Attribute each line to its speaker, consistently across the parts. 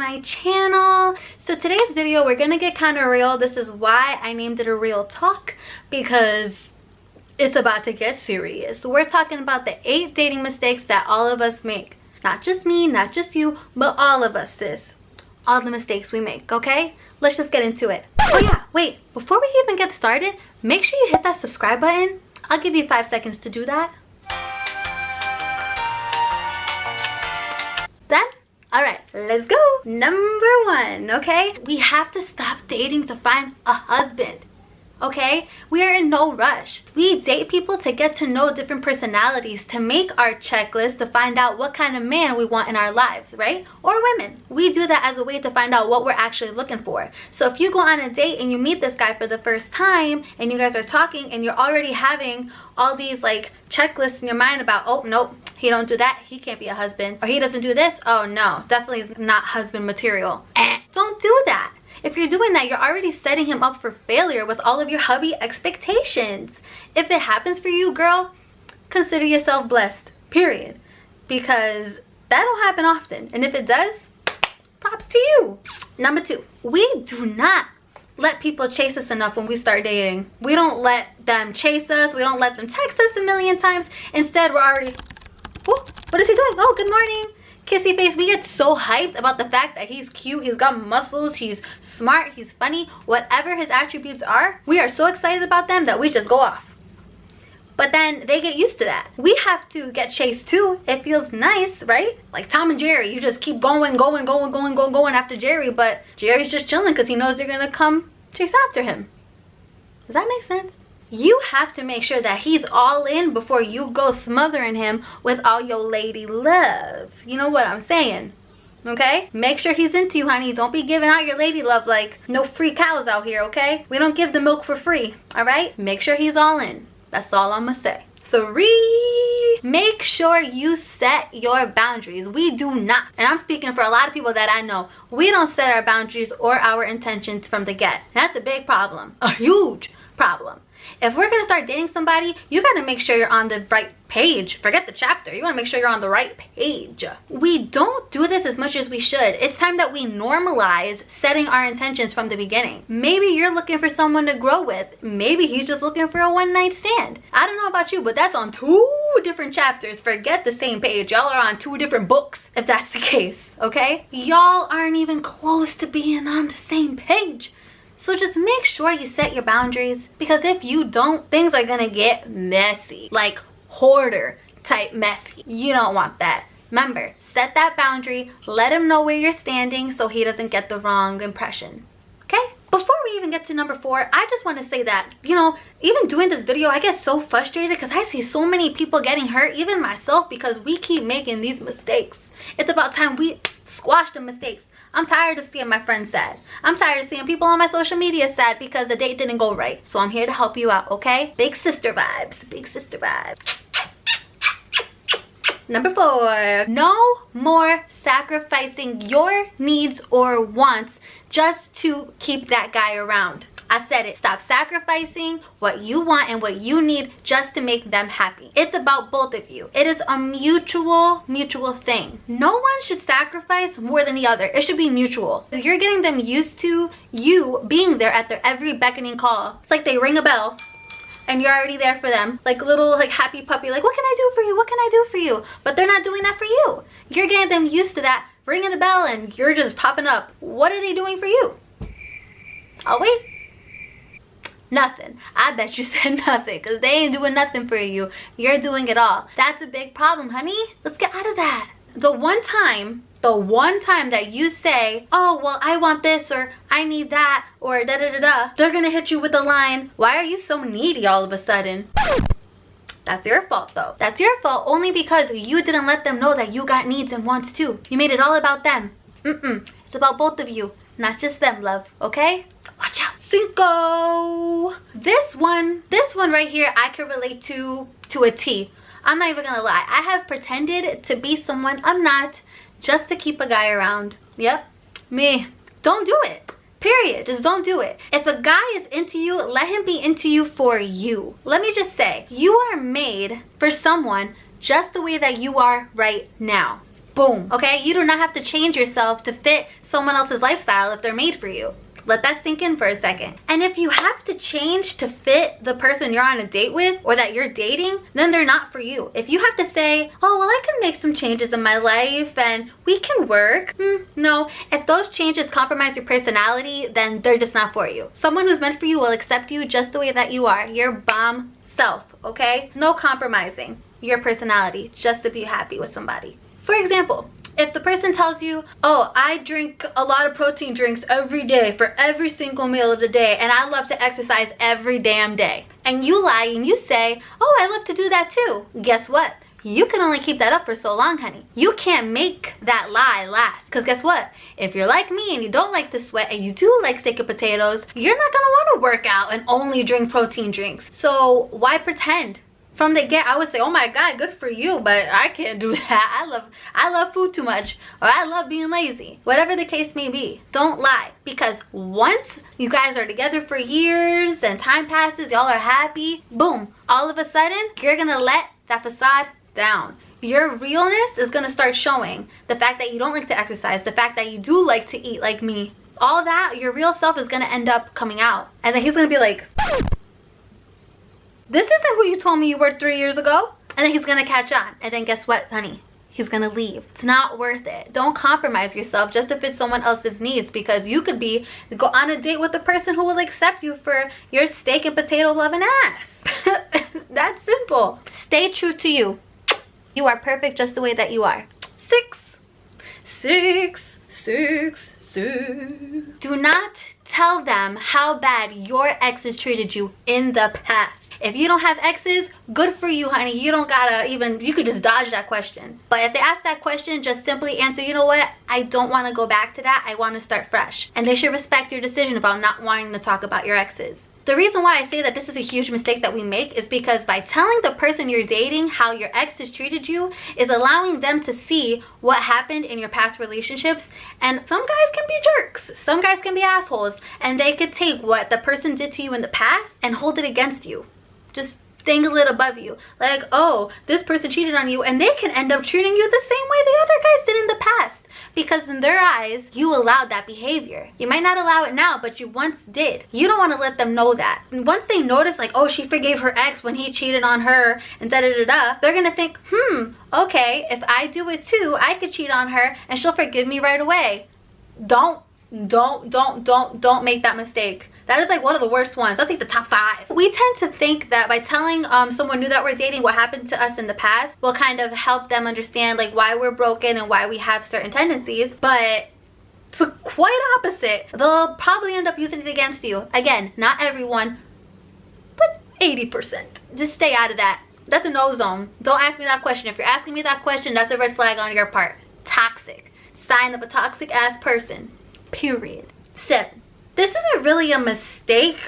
Speaker 1: my channel. So today's video, we're gonna get kind of real. This is why I named it a real talk, because it's about to get serious. So we're talking about the 8 dating mistakes that all of us make. Not just me, not just you, but all of us, sis. All the mistakes we make, okay? Let's just get into it. Oh yeah, wait, before we even get started, make sure you hit that subscribe button. I'll give you 5 seconds to do that. Done? All right, let's go. Number 1, okay? We have to stop dating to find a husband. Okay, we are in no rush. We date people to get to know different personalities, to make our checklist, to find out what kind of man we want in our lives, right? Or women. We do that as a way to find out what we're actually looking for. So if you go on a date and you meet this guy for the first time and you guys are talking and you're already having all these like checklists in your mind about, oh nope, he don't do that, he can't be a husband, or he doesn't do this, oh no, definitely is not husband material. Don't do that. If you're doing that, you're already setting him up for failure with all of your hubby expectations. If it happens for you, girl, consider yourself blessed, period. Because that don't happen often. And if it does, props to you. Number 2, we do not let people chase us enough when we start dating. We don't let them chase us. We don't let them text us a million times. Instead, we're already, oh, what is he doing? Oh, good morning. Kissy face. We get so hyped about the fact that he's cute, he's got muscles, he's smart, he's funny, whatever his attributes are, we are so excited about them that we just go off. But then they get used to that. We have to get chased too. It feels nice, right? Like Tom and Jerry, you just keep going after Jerry, but Jerry's just chilling because he knows you're gonna come chase after him. Does that make sense? You have to make sure that he's all in before you go smothering him with all your lady love. You know what I'm saying? Okay? Make sure he's into you, honey. Don't be giving out your lady love like no free cows out here, okay? We don't give the milk for free, all right? Make sure he's all in. That's all I'm gonna say. 3, make sure you set your boundaries. We do not, and I'm speaking for a lot of people that I know, we don't set our boundaries or our intentions from the get. That's a big problem, a huge problem. If we're gonna start dating somebody, you gotta make sure you're on the right page. Forget the chapter. You wanna make sure you're on the right page. We don't do this as much as we should. It's time that we normalize setting our intentions from the beginning. Maybe you're looking for someone to grow with. Maybe he's just looking for a one-night stand. I don't know about you, but that's on 2 different chapters. Forget the same page. Y'all are on 2 different books, if that's the case, okay? Y'all aren't even close to being on the same page. So just make sure you set your boundaries, because if you don't, things are gonna get messy, like hoarder type messy. You don't want that. Remember, set that boundary, let him know where you're standing so he doesn't get the wrong impression, okay? Before we even get to number 4, I just want to say that, you know, even doing this video, I get so frustrated because I see so many people getting hurt, even myself, because we keep making these mistakes. It's about time we squash the mistakes. I'm tired of seeing my friends sad. I'm tired of seeing people on my social media sad because the date didn't go right. So I'm here to help you out, okay? Big sister vibes. Big sister vibes. Number 4, no more sacrificing your needs or wants just to keep that guy around. I said it. Stop sacrificing what you want and what you need just to make them happy. It's about both of you. It is a mutual thing. No one should sacrifice more than the other. It should be mutual. You're getting them used to you being there at their every beckoning call. It's like they ring a bell and you're already there for them, like a little like happy puppy, like what can I do for you, what can I do for you? But they're not doing that for you. You're getting them used to that, ringing the bell, and you're just popping up. What are they doing for you? I'll wait. Nothing. I bet you said nothing, because they ain't doing nothing for you. You're doing it all. That's a big problem, honey. Let's get out of that. The one time that you say, oh, well, I want this, or I need that, or da-da-da-da, they're gonna hit you with the line, why are you so needy all of a sudden? That's your fault, though. That's your fault only because you didn't let them know that you got needs and wants too. You made it all about them. It's about both of you, not just them, love, okay? Watch out. 5. This one right here, I can relate to a T. I'm not even gonna lie. I have pretended to be someone I'm not just to keep a guy around. Yep, me. Don't do it. Period. Just don't do it. If a guy is into you, let him be into you for you. Let me just say, you are made for someone just the way that you are right now. Boom. Okay, you do not have to change yourself to fit someone else's lifestyle if they're made for you. Let that sink in for a second. And if you have to change to fit the person you're on a date with or that you're dating, then they're not for you. If you have to say, oh, well, I can make some changes in my life and we can work. No, if those changes compromise your personality, then they're just not for you. Someone who's meant for you will accept you just the way that you are. Your bomb self, okay? No compromising your personality just to be happy with somebody. For example, if the person tells you, oh, I drink a lot of protein drinks every day for every single meal of the day and I love to exercise every damn day, and you lie and you say, oh, I love to do that too, guess what? You can only keep that up for so long, honey. You can't make that lie last. Because guess what? If you're like me and you don't like to sweat and you do like steak and potatoes, you're not going to want to work out and only drink protein drinks. So why pretend? From the get, I would say, oh my God, good for you, but I can't do that. I love food too much, or I love being lazy. Whatever the case may be, don't lie. Because once you guys are together for years and time passes, y'all are happy, boom, all of a sudden, you're gonna let that facade down. Your realness is gonna start showing. The fact that you don't like to exercise, the fact that you do like to eat like me, all that, your real self is gonna end up coming out. And then he's gonna be like, this isn't who you told me you were 3 years ago. And then he's gonna catch on. And then guess what, honey? He's gonna leave. It's not worth it. Don't compromise yourself just to fit someone else's needs, because you could go on a date with a person who will accept you for your steak and potato loving ass. That's simple. Stay true to you. You are perfect just the way that you are. 6. Do not tell them how bad your exes treated you in the past. If you don't have exes, good for you, honey. You don't gotta you could just dodge that question. But if they ask that question, just simply answer, you know what? I don't want to go back to that. I want to start fresh. And they should respect your decision about not wanting to talk about your exes. The reason why I say that this is a huge mistake that we make is because by telling the person you're dating how your ex has treated you is allowing them to see what happened in your past relationships. And some guys can be jerks, some guys can be assholes, and they could take what the person did to you in the past and hold it against you. Just dangle it above you. Like, oh, this person cheated on you, and they can end up treating you the same way the other guys did in the past. Because in their eyes, you allowed that behavior. You might not allow it now, but you once did. You don't want to let them know that. And once they notice, like, oh, she forgave her ex when he cheated on her and da-da-da-da, they're gonna think, okay, if I do it too, I could cheat on her and she'll forgive me right away. Don't make that mistake. That is like one of the worst ones. That's like the top 5. We tend to think that by telling someone new that we're dating what happened to us in the past will kind of help them understand like why we're broken and why we have certain tendencies, but it's quite opposite. They'll probably end up using it against you. Again, not everyone, but 80%. Just stay out of that. That's a no zone. Don't ask me that question. If you're asking me that question, that's a red flag on your part. Toxic. Sign of a toxic ass person. Period. 7. This isn't really a mistake.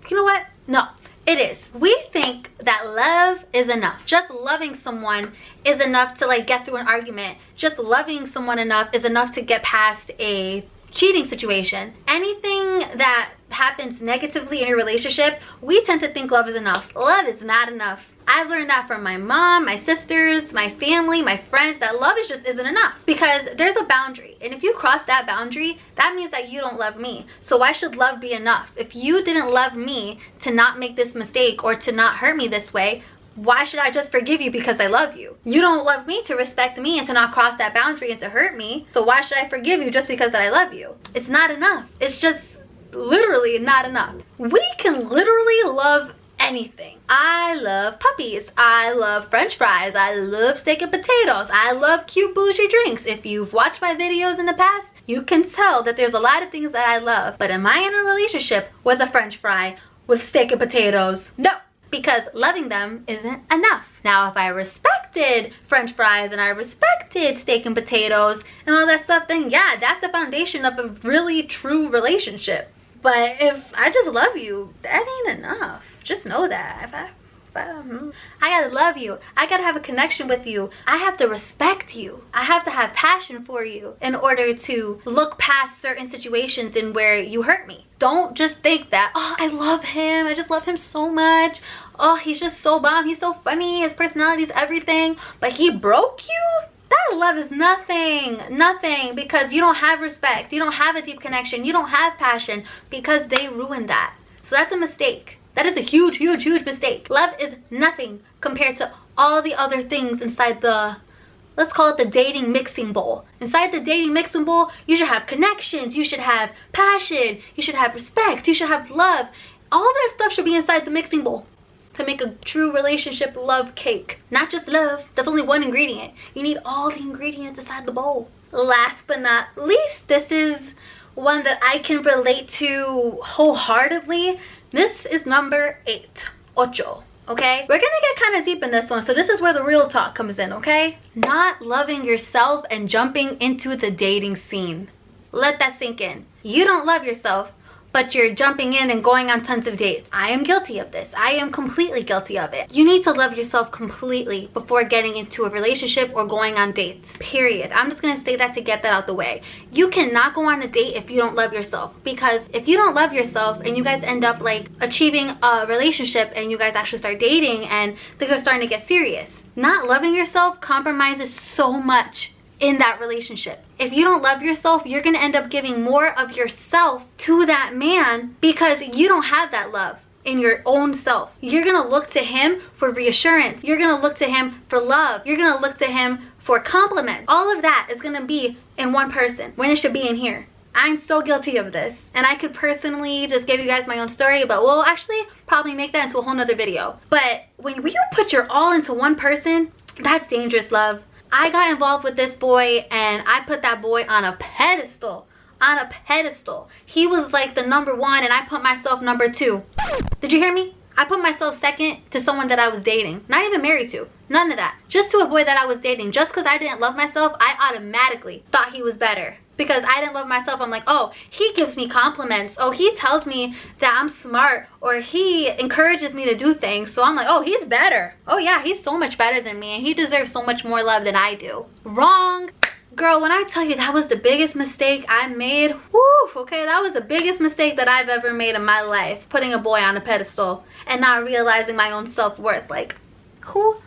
Speaker 1: You know what? No, it is. We think that love is enough. Just loving someone is enough to like get through an argument. Just loving someone enough is enough to get past a cheating situation. Anything that happens negatively in your relationship, we tend to think love is enough. Love is not enough. I've learned that from my mom, my sisters, my family, my friends, that love just isn't enough, because there's a boundary. And if you cross that boundary, that means that you don't love me. So why should love be enough? If you didn't love me to not make this mistake or to not hurt me this way, why should I just forgive you because I love you? You don't love me to respect me and to not cross that boundary and to hurt me. So why should I forgive you just because that I love you? It's not enough. It's just literally not enough. We can literally love anything. I love puppies. I love french fries. I love steak and potatoes. I love cute bougie drinks. If you've watched my videos in the past, you can tell that there's a lot of things that I love. But am I in a relationship with a french fry, with steak and potatoes? No, because loving them isn't enough. Now, if I respected french fries and I respected steak and potatoes and all that stuff, then yeah, that's the foundation of a really true relationship. But if I just love you, that ain't enough. Just know that. I gotta love you. I gotta have a connection with you. I have to respect you. I have to have passion for you in order to look past certain situations in where you hurt me. Don't just think that, oh, I love him. I just love him so much. Oh, he's just so bomb. He's so funny. His personality is everything. But he broke you? that love is nothing, because you don't have respect, you don't have a deep connection, you don't have passion, because they ruined that. So that's a mistake. That is a huge mistake. Love is nothing compared to all the other things inside the, let's call it the dating mixing bowl. Inside the dating mixing bowl, you should have connections, you should have passion, you should have respect, you should have love. All that stuff should be inside the mixing bowl to make a true relationship love cake. Not just love, that's only one ingredient. You need all the ingredients inside the bowl. Last but not least, this is one that I can relate to wholeheartedly. This is number 8, ocho. Okay, we're gonna get kind of deep in this one, so this is where the real talk comes in. Okay, not loving yourself and jumping into the dating scene. Let that sink in. You don't love yourself, but you're jumping in and going on tons of dates. I am guilty of this. I am completely guilty of it. You need to love yourself completely before getting into a relationship or going on dates, period. I'm just gonna say that to get that out the way. You cannot go on a date if you don't love yourself, because if you don't love yourself and you guys end up like achieving a relationship and you guys actually start dating and things are starting to get serious, not loving yourself compromises so much in that relationship. If you don't love yourself, you're gonna end up giving more of yourself to that man because you don't have that love in your own self. You're gonna look to him for reassurance. You're gonna look to him for love. You're gonna look to him for compliments. All of that is gonna be in one person when it should be in here. I'm so guilty of this, and I could personally just give you guys my own story, but we'll actually probably make that into a whole nother video. But when you put your all into one person, that's dangerous, love. I got involved with this boy and I put that boy on a pedestal. On a pedestal. He was like the number 1 and I put myself number 2. Did you hear me? I put myself second to someone that I was dating. Not even married to. None of that. Just to a boy that I was dating. Just because I didn't love myself, I automatically thought he was better. Because I didn't love myself, I'm like, oh, he gives me compliments. Oh, he tells me that I'm smart. Or he encourages me to do things. So I'm like, oh, he's better. Oh yeah, he's so much better than me. And he deserves so much more love than I do. Wrong. Girl, when I tell you that was the biggest mistake I made, whoo, okay, that was the biggest mistake that I've ever made in my life. Putting a boy on a pedestal and not realizing my own self-worth. Like, who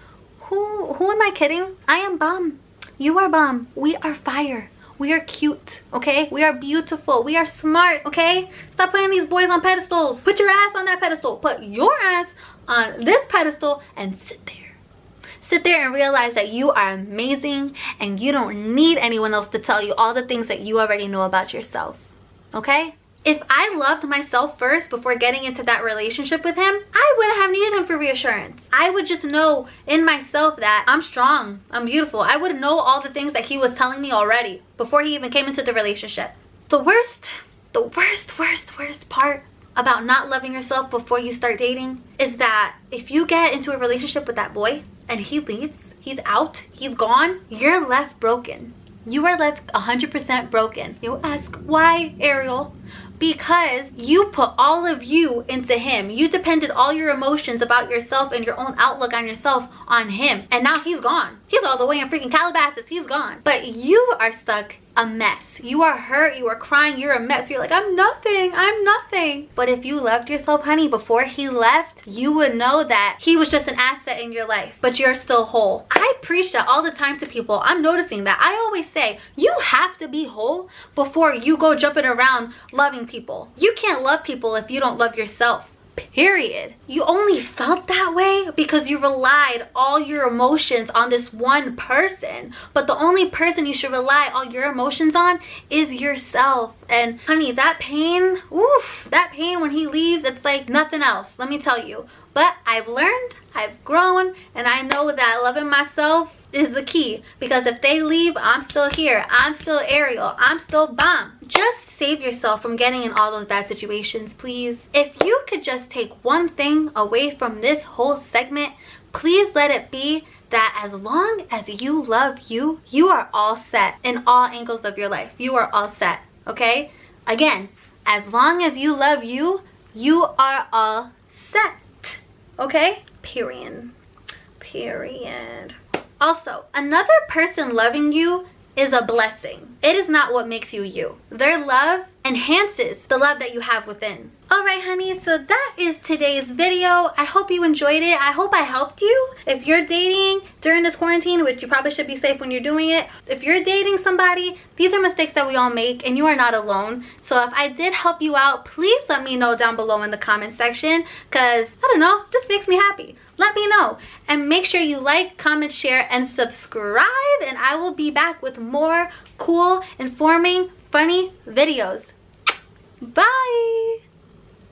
Speaker 1: am I kidding? I am bomb. You are bomb. We are fire. We are cute, okay? We are beautiful. We are smart, okay? Stop putting these boys on pedestals. Put your ass on that pedestal. Put your ass on this pedestal and sit there. Sit there and realize that you are amazing and you don't need anyone else to tell you all the things that you already know about yourself, okay? If I loved myself first before getting into that relationship with him, I wouldn't have needed him for reassurance. I would just know in myself that I'm strong, I'm beautiful. I would know all the things that he was telling me already before he even came into the relationship. The worst part about not loving yourself before you start dating is that if you get into a relationship with that boy and he leaves, he's out, he's gone, you're left broken. You are left 100% broken. You ask, why, Ariel? Because you put all of you into him. You depended all your emotions about yourself and your own outlook on yourself on him. And now he's gone. He's all the way in freaking Calabasas. He's gone. But you are stuck a mess. You are hurt. You are crying. You're a mess. You're like, I'm nothing. I'm nothing. But if you loved yourself, honey, before he left, you would know that he was just an asset in your life. But you're still whole. I preach that all the time to people. I'm noticing that. I always say, you have to be whole before you go jumping around loving people. You can't love people if you don't love yourself. Period. You only felt that way because you relied all your emotions on this one person. But the only person you should rely all your emotions on is yourself. And honey, that pain, oof, that pain when he leaves, it's like nothing else, let me tell you. But I've learned, I've grown, and I know that loving myself is the key. Because if they leave, I'm still here. I'm still Ariel. I'm still bomb. Just save yourself from getting in all those bad situations, please. If you could just take one thing away from this whole segment, please let it be that as long as you love you, you are all set in all angles of your life. You are all set, okay? Again, as long as you love you, you are all set, okay? Period. Also, another person loving you is a blessing. It is not what makes you you. Their love enhances the love that you have within. Alright honeys, so that is today's video. I hope you enjoyed it. I hope I helped you. If you're dating during this quarantine, which you probably should be safe when you're doing it, if you're dating somebody, these are mistakes that we all make and you are not alone. So if I did help you out, please let me know down below in the comment section, because I don't know, this makes me happy. Let me know. And make sure you like, comment, share, and subscribe, and I will be back with more cool, informing, funny videos. Bye!